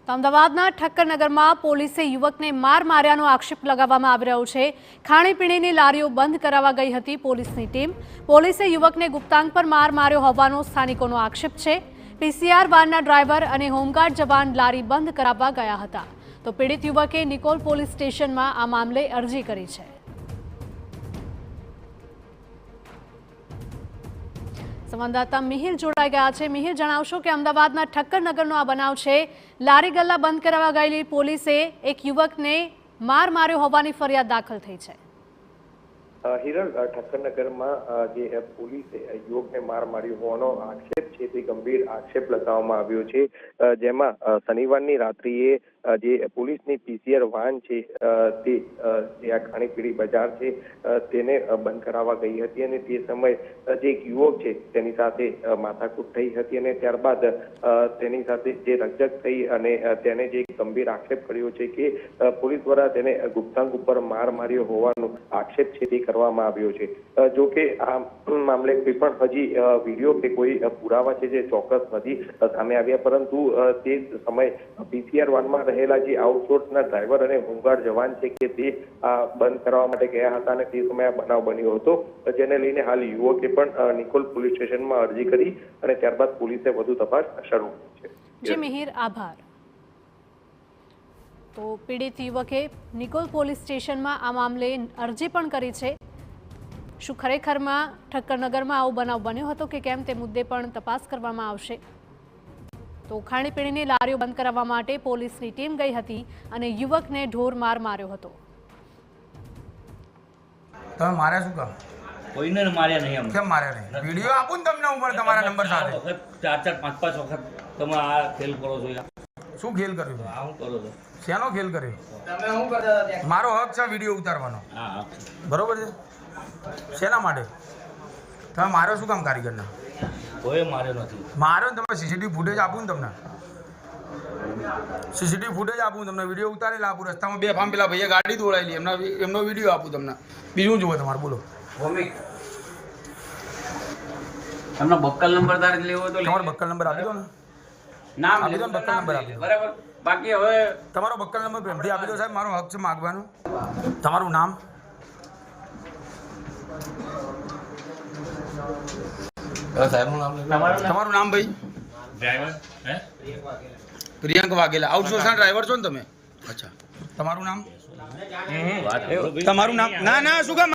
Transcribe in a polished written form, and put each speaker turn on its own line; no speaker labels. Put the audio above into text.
તો અમદાવાદના ઠક્કરનગરમાં પોલીસે યુવકને માર માર્યાનો આક્ષેપ લગાવવામાં આવી રહ્યો છે। ખાણીપીણીની લારીઓ બંધ કરાવવા ગઈ હતી પોલીસની ટીમ। પોલીસે યુવકને ગુપ્તાંગ પર માર માર્યો હોવાનો સ્થાનિકોનો આક્ષેપ છે। પીસીઆર વાનના ડ્રાઈવર અને હોમગાર્ડ જવાન લારી બંધ કરાવવા ગયા હતા। તો પીડિત યુવકે નિકોલ પોલીસ સ્ટેશનમાં આ મામલે અરજી કરી છે। સંવાદદાતા મિહિર જોડાઈ ગયા છે। મિહિર, જણાવશો કે અમદાવાદના ઠક્કરનગરનો આ બનાવ છે। લારી ગલ્લા બંધ કરાવવા ગયેલી પોલીસે એક યુવકને માર માર્યો હોવાની ફરિયાદ દાખલ થઈ છે।
હિરલ, ઠક્કરનગરમાં જે પોલીસે યુવકને માર માર્યો હોવાનો આક્ષેપ છે તે ગંભીર આક્ષેપ લગાવવામાં આવ્યો છે। જેમાં શનિવારની રાત્રિએ જે પોલીસની પીસીઆર વાન છે તે જે આ ખાણીપીણી બજાર છે તેને બંધ કરાવવા ગઈ હતી અને તે સમયે જે એક યુવક છે તેની સાથે માથાકૂટ થઈ હતી અને ત્યારબાદ તેની સાથે જે રકઝક થઈ અને તેને જે ગંભીર આક્ષેપ કર્યો છે કે પોલીસ દ્વારા તેને ગુપ્તાંગ ઉપર માર માર્યો હોવાનો આક્ષેપ છે તે કરવામાં આવ્યો છે। જો કે આ મામલે કોઈ પણ હજી વિડીયો કે કોઈ પુરાવા છે જે ચોક્કસ નથી સામે આવ્યા, પરંતુ તે સમયે પીસીઆર વાનમાં રહેલા જે આઉટસોર્સના ડ્રાઈવર અને હોમગાર્ડ જવાન છે કે તે બંધ કરવા માટે ગયા હતા અને તે સમયે આ બનાવ બન્યો હતો, જેને લઈને હાલ યુવકે પણ નિકોલ પોલીસ સ્ટેશનમાં અરજી કરી અને ત્યારબાદ પોલીસે વધુ તપાસ શરૂ કરી છે।
જી મિહિર, આભાર। તો પીડિત યુવકે નિકોલ પોલીસ સ્ટેશનમાં આ મામલે અરજી પણ કરી છે। શું ખરેખરમાં ઠક્કરનગરમાં આવો બનાવ બન્યો હતો કે કેમ તે મુદ્દે પણ તપાસ કરવામાં આવશે। તો ખાણીપીણીની લારીઓ બંધ કરાવવા માટે પોલીસની ટીમ ગઈ હતી અને યુવકને ઢોર માર માર્યો હતો।
તમે માર્યા શું કામ?
કોઈને માર્યા નહીં। અમે
કેમ માર્યા નહીં? વિડીયો આપું ને તમને ઉપર તમારા નંબર સાથે।
ચાર પાંચ વખત તમે આ ખેલ કરો છો યાર।
શું ખેલ કર્યું?
હું કરો છો?
શેનો ખેલ કર્યો? તમે શું કરતા હતા? મારો હક છે વિડીયો ઉતારવાનો।
હા,
બરોબર છે। શેના માટે તમે માર્યો શું કામ કારીગરના?
કોઈ માર્યો નથી।
માર્યો ને તમે સીસીટીવી ફૂટેજ આપું ને તમને, સીસીટીવી ફૂટેજ આપું તમને, વિડીયો ઉતારેલા આપું, રસ્તામાં બે ફામ પેલા ભાઈએ ગાડી દોડાયેલી એમનો વિડીયો આપું તમને। બીજું જુઓ તમારે, બોલો।
એમનો બક્કલ નંબર તારે લેવો તો
તમારો બક્કલ નંબર આપી દો ને,
નામ
આપી દો ને, બક્કલ નંબર આપી દો
બરાબર। બાકી હવે
તમારો બક્કલ નંબર પ્રેમથી આપી દો સાહેબ, મારો હક છે માગવાનો। તમારું નામ? તમારું નામ ભાઈ?
ડ્રાઈવર
પ્રિયંક વાઘેલા, આઉટસોર્સના ડ્રાઈવર છો ને તમે? અચ્છા, તમારું નામ? તમારું નામ? ના શું કામ